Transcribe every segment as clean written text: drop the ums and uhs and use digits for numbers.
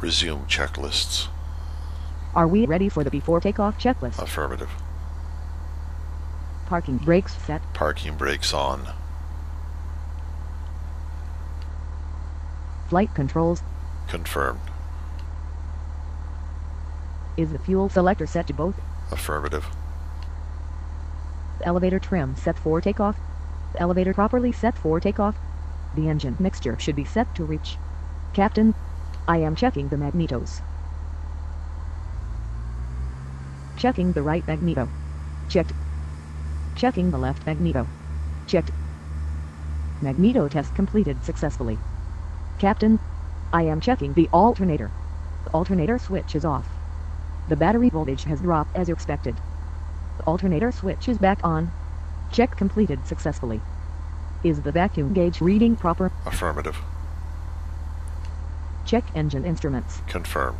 Resume checklists. Are we ready for the before takeoff checklist? Affirmative. Parking brakes set. Parking brakes on. Flight controls. Confirmed. Is the fuel selector set to both? Affirmative. The elevator trim set for takeoff. The elevator properly set for takeoff. The engine mixture should be set to reach. Captain, I am checking the magnetos. Checking the right magneto. Checked. Checking the left magneto. Checked. Magneto test completed successfully. Captain, I am checking the alternator. The alternator switch is off. The battery voltage has dropped as expected. The alternator switch is back on. Check completed successfully. Is the vacuum gauge reading proper? Affirmative. Check engine instruments. Confirmed.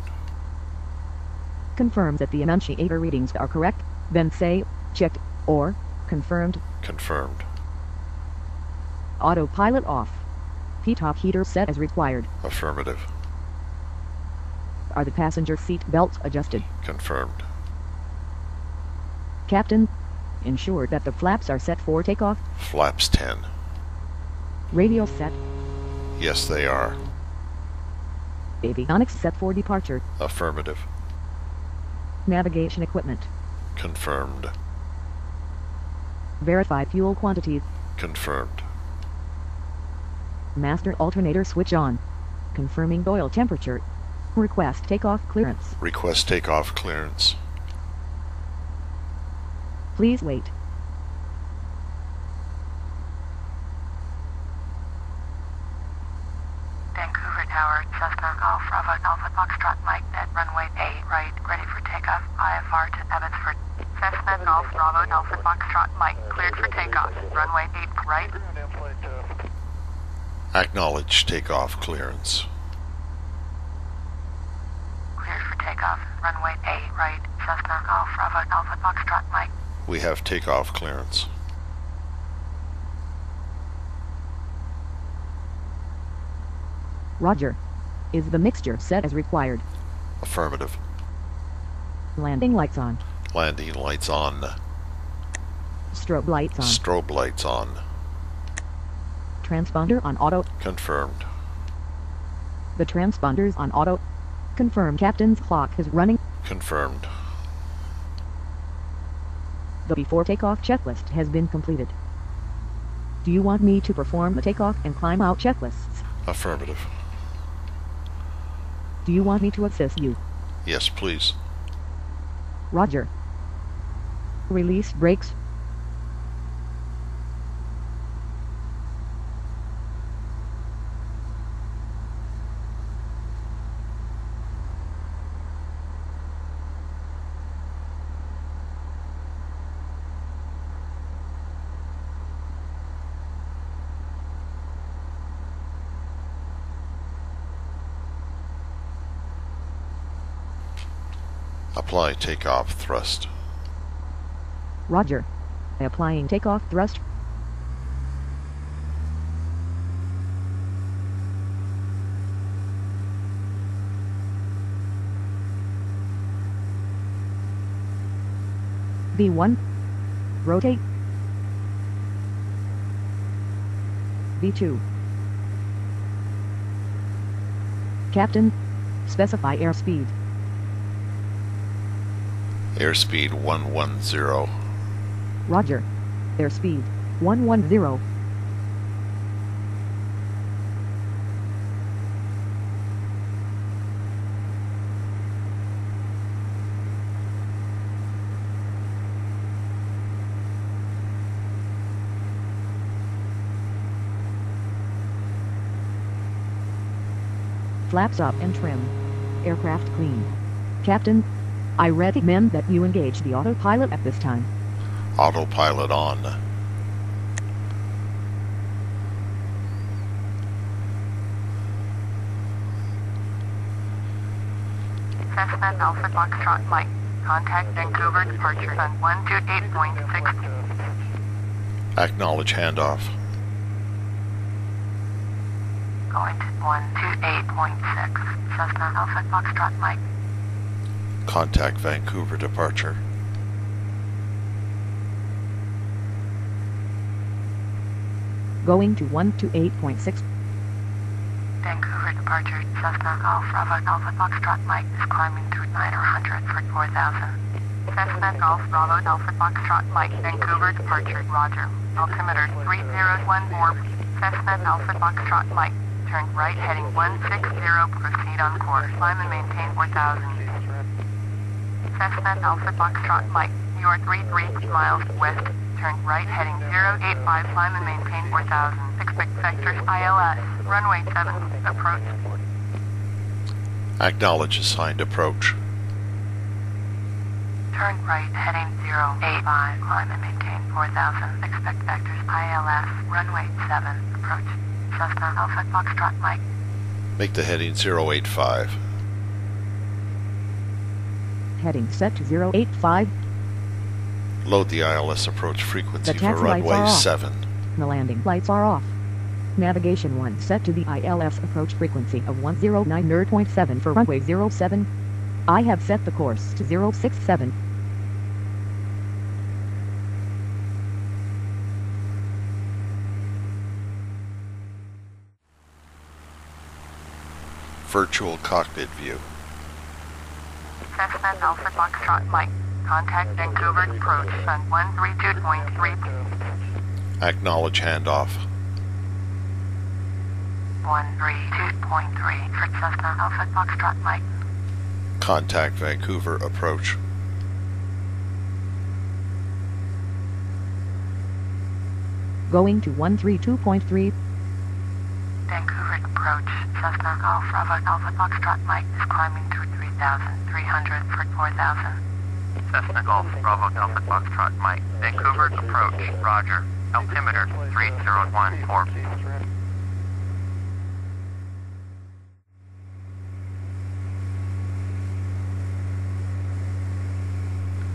Confirm that the annunciator readings are correct, then say, checked, or, confirmed. Confirmed. Autopilot off. P-top heater set as required. Affirmative. Are the passenger seat belts adjusted? Confirmed. Captain, ensure that the flaps are set for takeoff. Flaps 10. Radio set. Yes, they are. Avionics set for departure. Affirmative. Navigation equipment. Confirmed. Verify fuel quantities. Confirmed. Master alternator switch on. Confirming oil temperature. Request takeoff clearance. Request takeoff clearance. Please wait. Vancouver Tower, Cessna Golf Bravo Alpha Foxtrot Mike at runway 8 right, ready for takeoff, IFR to Abbotsford. Cessna Golf Bravo Alpha Foxtrot Mike, cleared for takeoff, runway 8 right. Acknowledge takeoff clearance. Cleared for takeoff, runway 8 right, Cessna Golf Bravo Alpha Foxtrot Mike. We have takeoff clearance. Roger. Is the mixture set as required? Affirmative. Landing lights on. Landing lights on. Strobe lights on. Strobe lights on. Transponder on auto. Confirmed. The transponder's on auto. Confirm captain's clock is running. Confirmed. The before takeoff checklist has been completed. Do you want me to perform the takeoff and climb out checklists? Affirmative. Do you want me to assist you? Yes, please. Roger. Release brakes. Apply takeoff thrust. Roger. Applying takeoff thrust. V1. Rotate. V2. Captain, specify airspeed. Airspeed 110. Roger. Airspeed 110. Flaps up and trim. Aircraft clean. Captain, I recommend that you engage the autopilot at this time. Autopilot on. Cessna Alpha Foxtrot Mike, contact Vancouver departure on 128.6. Acknowledge handoff. going to 128.6. Cessna Alpha Foxtrot Mike. Contact Vancouver departure. Going to 128.6. Vancouver departure. Cessna Golf Bravo Alpha Foxtrot Mike is climbing through 900 for 4,000. Cessna Golf Bravo Alpha Foxtrot Mike. Vancouver departure. Roger. Altimeter 3014. Cessna Alpha Foxtrot Mike. Turn right heading 160. Proceed on course. Climb and maintain 4,000. Cessna Alpha Foxtrot Mike. You are 33 miles west. Turn right heading 085. Climb and maintain 4,000. Expect vectors ILS. Runway 7. Approach. Acknowledge assigned approach. Turn right heading 085. Climb and maintain 4,000. Expect vectors ILS. Runway 7. Approach. Cessna Alpha Foxtrot Mike. Make the heading 085. Heading set to 085. Load the ILS approach frequency The for taxi lights are runway off. 7. The landing lights are off. Navigation 1 set to the ILS approach frequency of 109.7 for runway 07. I have set the course to 067. Virtual cockpit view. Cessna Alpha Foxtrot Mike. Contact Vancouver approach on 132.3. Acknowledge handoff. 132.3 for Cessna Alpha Foxtrot Mike. Contact Vancouver approach. Going to 132.3. Vancouver approach. Cessna Golf Bravo Alpha Foxtrot Mike is climbing through 3,300 for 4,000. Cessna Golf Bravo Alpha Foxtrot Mike. Vancouver approach. Roger. Altimeter 3014.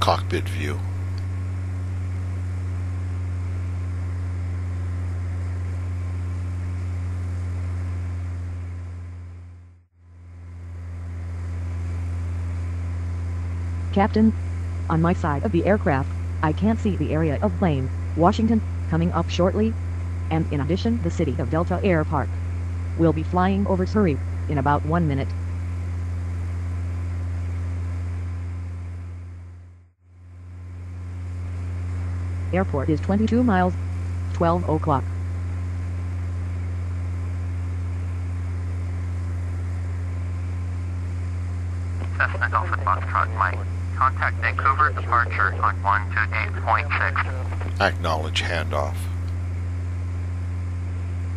Cockpit view. Captain, on my side of the aircraft, I can't see the area of Blaine, Washington, coming up shortly. And in addition, the city of Delta Air Park. We'll be flying over Surrey in about 1 minute. Airport is 22 miles, 12 o'clock. Cessna Alpha Foxtrot Mike. Contact Vancouver departure on 128.6. Acknowledge handoff.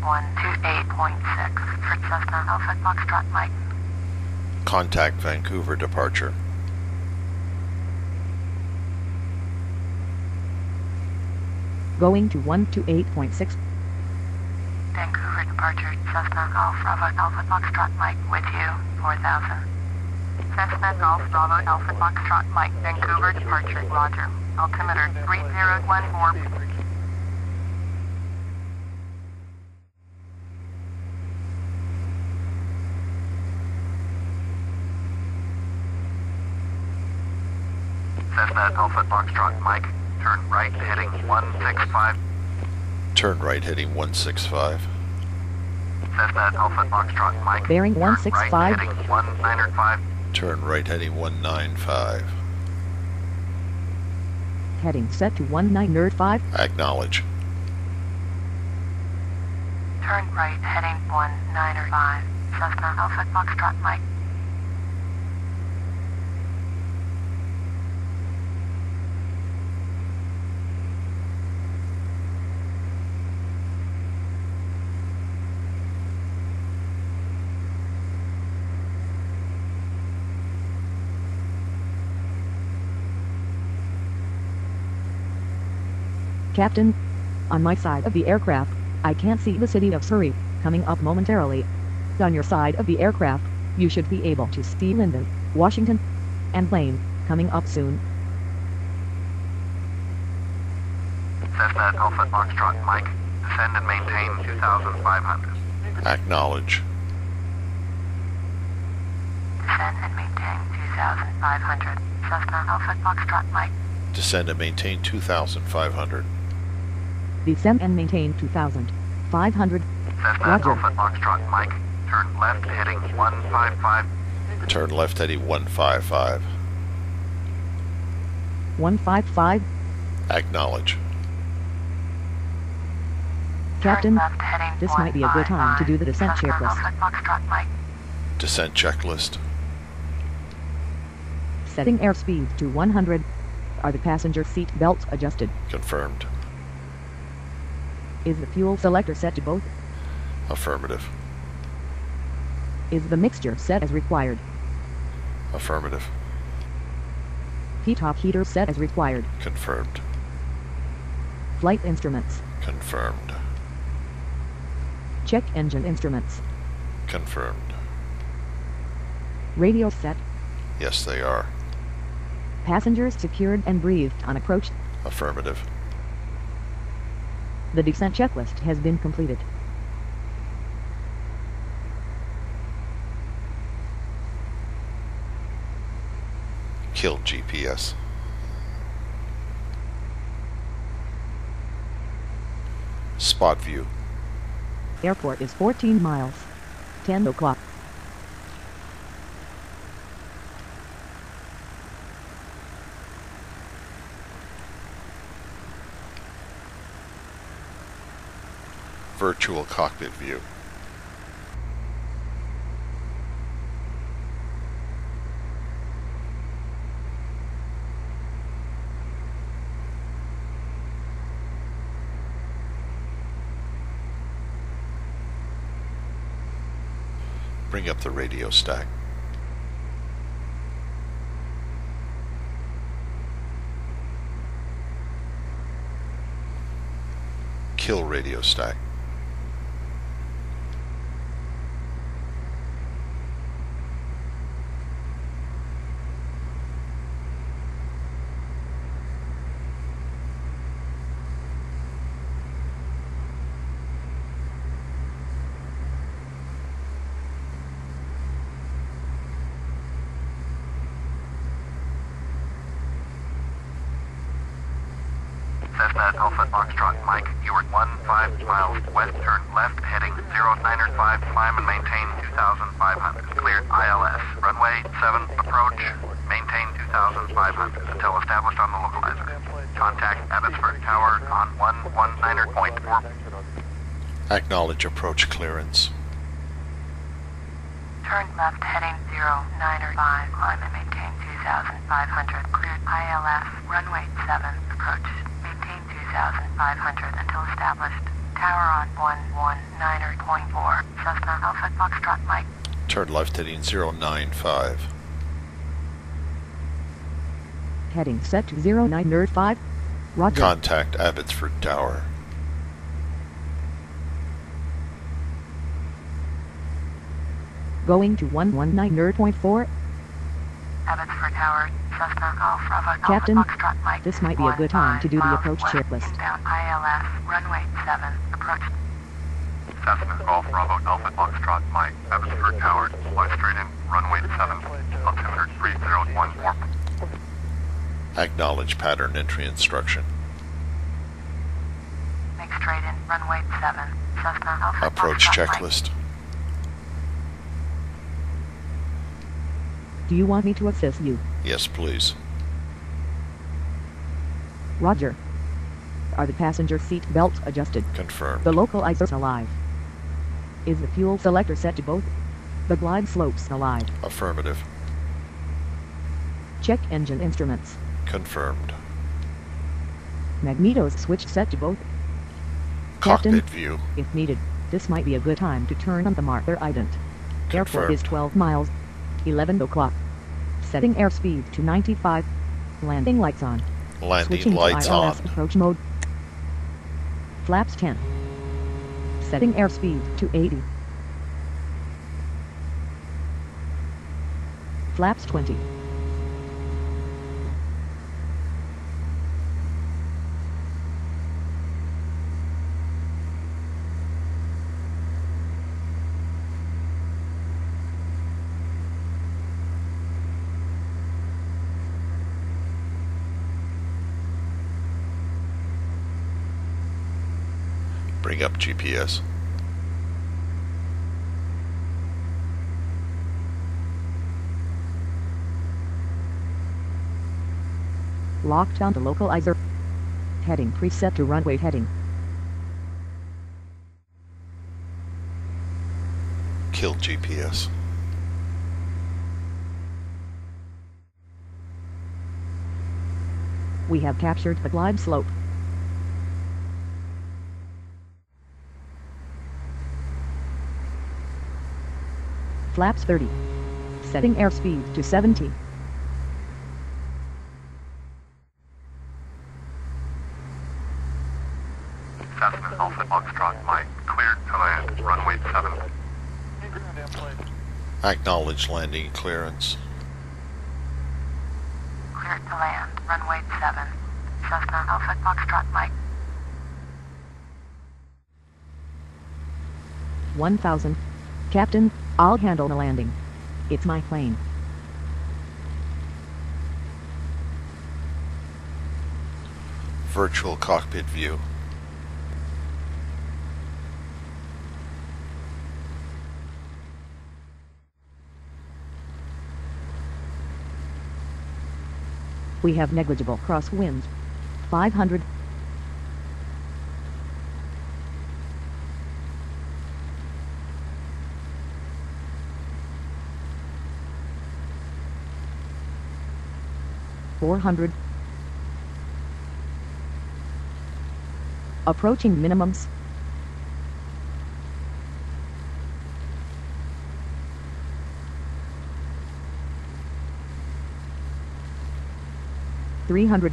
128.6 for Cessna Alpha Foxtrot Mike. Contact Vancouver departure. Going to 128.6. Vancouver departure. Cessna Golf Bravo Alpha Foxtrot Mike with you. 4,000. Cessna Golf Bravo Alpha Foxtrot Mike. Vancouver departure. Roger. Altimeter 3014. Cessna Alpha Foxtrot Mike. Turn right heading 165. Turn right heading 165. Cessna Alpha Foxtrot Mike. Bearing Turn 165. Right heading 195. Turn right heading 195. Heading set to 1905. Acknowledge. Turn right heading 195. Cessna Alpha Foxtrot Mike. Captain, on my side of the aircraft, I can't see the city of Surrey coming up momentarily. On your side of the aircraft, you should be able to see Linden, Washington, and Blaine coming up soon. Cessna Alpha Foxtrot Mike. Descend and maintain 2,500. Acknowledge. Descend and maintain 2,500. Cessna Alpha Foxtrot Mike. Descend and maintain 2,500. Descend and maintain 2,500. Cessna Roger. Alpha Foxtrot Mike. Turn left heading 155. Turn left heading 155. 155. Acknowledge. Captain, Turn left heading this might be a good time to do the descent 155. checklist. Cessna Alpha Foxtrot Mike. Descent checklist. Setting airspeed to 100. Are the passenger seat belts adjusted? Confirmed. Is the fuel selector set to both? Affirmative. Is the mixture set as required? Affirmative. Top heater set as required. Confirmed. Flight instruments. Confirmed. Check engine instruments. Confirmed. Radio set. Yes, they are. Passengers secured and briefed on approach. Affirmative. The descent checklist has been completed. Kill GPS. Spot view. Airport is 14 miles. 10 o'clock. Virtual cockpit view. Bring up the radio stack. Kill radio stack. Cessna Alpha Foxtrot Mike, you are 15 miles west, turn left heading 095, climb and maintain 2,500. Clear ILS. Runway 7, approach, maintain 2,500 until established on the localizer. Contact Abbotsford Tower on 119.4. Acknowledge approach clearance. Turn left heading 095, climb and maintain 2,500. Cleared ILS. Runway 7, approach. Maintain 2,500 until established. Tower on 119.4. Cessna Alpha Foxtrot Mike. Turn left heading 095. Heading set to 0905. Roger. Contact Abbotsford Tower. Going to 119.4. Abbotsford Tower, Cessna Alpha Captain, Foxtrot Mike. this might be a good time to do the approach checklist. Inbound ILS, runway 7, approach. Cessna Golf Bravo Alpha Foxtrot Mike, Abbotsford Tower, fly straight in, runway 7, altimeter 3014. Acknowledge pattern entry instruction. Make straight in, runway 7, Cessna Alpha Approach Foxtrot checklist. Do you want me to assist you? Yes, please. Roger. Are the passenger seat belts adjusted? Confirmed. The localizer alive. Is the fuel selector set to both? The glide slopes alive. Affirmative. Check engine instruments. Confirmed. Magnetos switch set to both. Cockpit Captain, view. if needed, this might be a good time to turn on the marker ident. Airport is Confirmed. 12 miles. 11 o'clock. Setting airspeed to 95. Landing lights on. Landing Switching lights to on. ILS approach mode. Flaps 10. Setting airspeed to 80. Flaps 20. Bring up GPS. Lock down the localizer. Heading preset to runway heading. Kill GPS. We have captured the glide slope. Flaps 30. Setting airspeed to 70. Cessna Alpha Foxtrot Mike, cleared to land, runway 7. Acknowledge landing clearance. Cleared to land, runway 7. Cessna Alpha Foxtrot Mike. 1000. Captain, I'll handle the landing. It's my plane. Virtual cockpit view. We have negligible crosswinds. 500. $400. Approaching minimums. $300.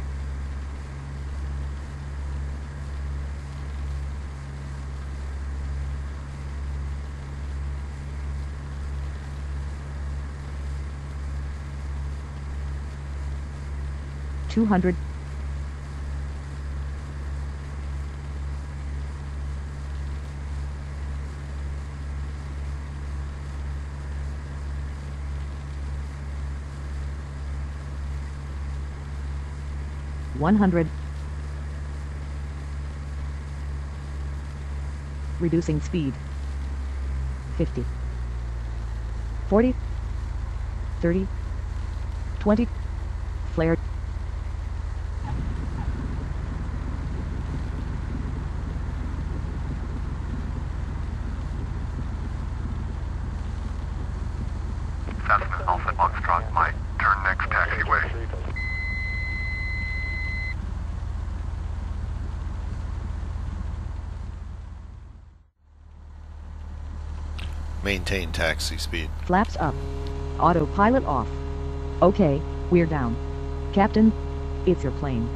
$200. $100. Reducing speed. 50. 40. 30. 20. Flare. Cessna Alpha Foxtrot Mike, turn next taxiway. Maintain taxi speed. Flaps up. Autopilot off. Okay, we're down. Captain, it's your plane.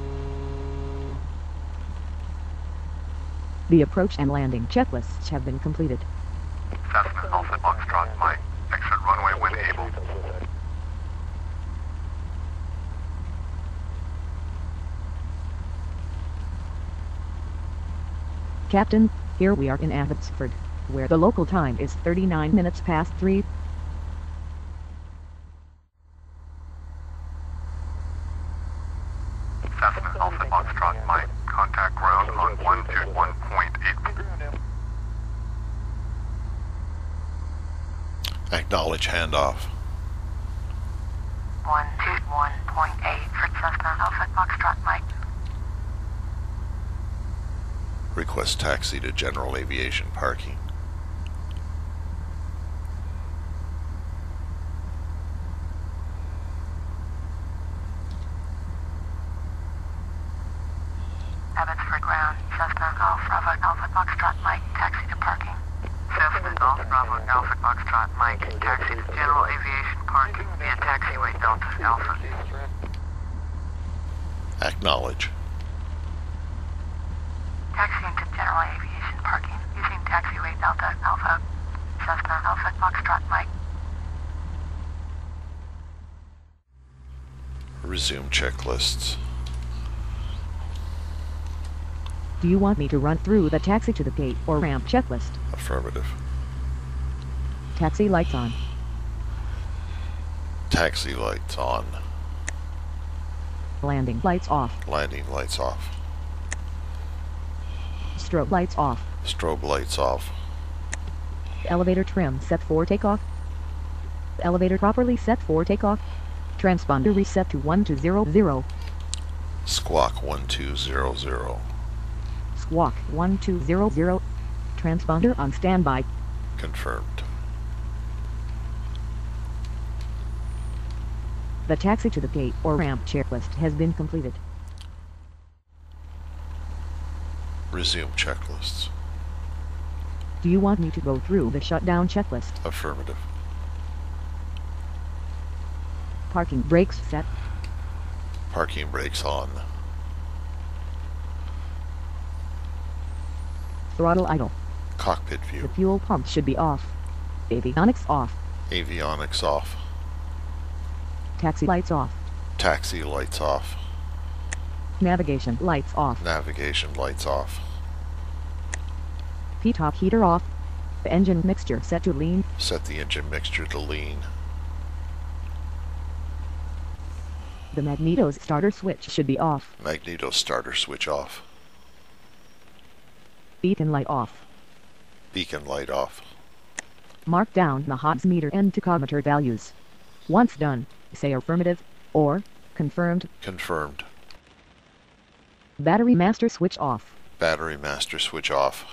The approach and landing checklists have been completed. Cessna Alpha Foxtrot Mike, exit runway when able. Captain, here we are in Abbotsford, where the local time is 39 minutes past 3. Cessna Alpha Foxtrot Mike, contact ground on 121.8. Acknowledge handoff. 121.8 for Cessna Alpha Foxtrot Mike. Request taxi to general aviation parking. Abbotsford ground, Cessna Alpha Alpha Foxtrot Mike, taxi to parking. Cessna Alpha Bravo Alpha Foxtrot Mike, taxi to general aviation parking via taxiway Delta Alpha. Acknowledge. Taxiing to general aviation parking using taxiway Delta Alpha. Cessna Alpha Foxtrot Mike. Resume checklists. Do you want me to run through the taxi to the gate or ramp checklist? Affirmative. Taxi lights on. Taxi lights on. Landing lights off. Landing lights off. Strobe lights off. Strobe lights off. Elevator trim set for takeoff. Elevator properly set for takeoff. Transponder reset to 1200. Squawk 1200. Squawk 1200. Transponder on standby. Confirmed. The taxi to the gate or ramp checklist has been completed. Resume checklists. Do you want me to go through the shutdown checklist? Affirmative. Parking brakes set. Parking brakes on. Throttle idle. Cockpit The view. fuel pump should be off. Avionics off. Avionics off. Taxi lights off. Taxi lights off. Navigation lights off. Navigation lights off. P-top heater off. Engine mixture set to lean. Set the engine mixture to lean. The magneto's starter switch should be off. Magneto starter switch off. Beacon light off. Beacon light off. Mark down the Hobbs meter and tachometer values. Once done, say affirmative or confirmed. Confirmed. Battery master switch off. Battery master switch off.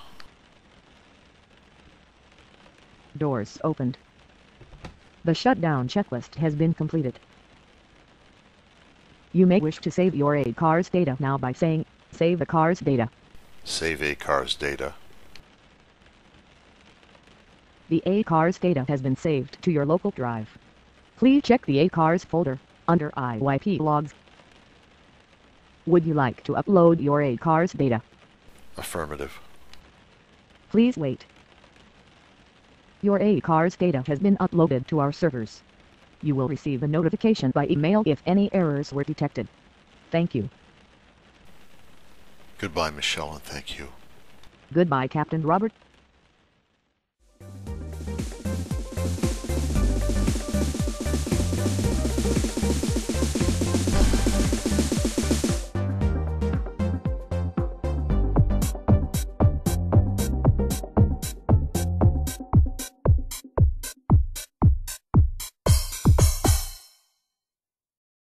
Doors opened. The shutdown checklist has been completed. You may wish to save your car's data now by saying, save the car's data. Save a car's data. The car's data has been saved to your local drive. Please check the car's folder under IYP logs. Would you like to upload your car's data? Affirmative. Please wait. Your car's data has been uploaded to our servers. You will receive a notification by email if any errors were detected. Thank you. Goodbye, Michelle, and thank you. Goodbye, Captain Robert.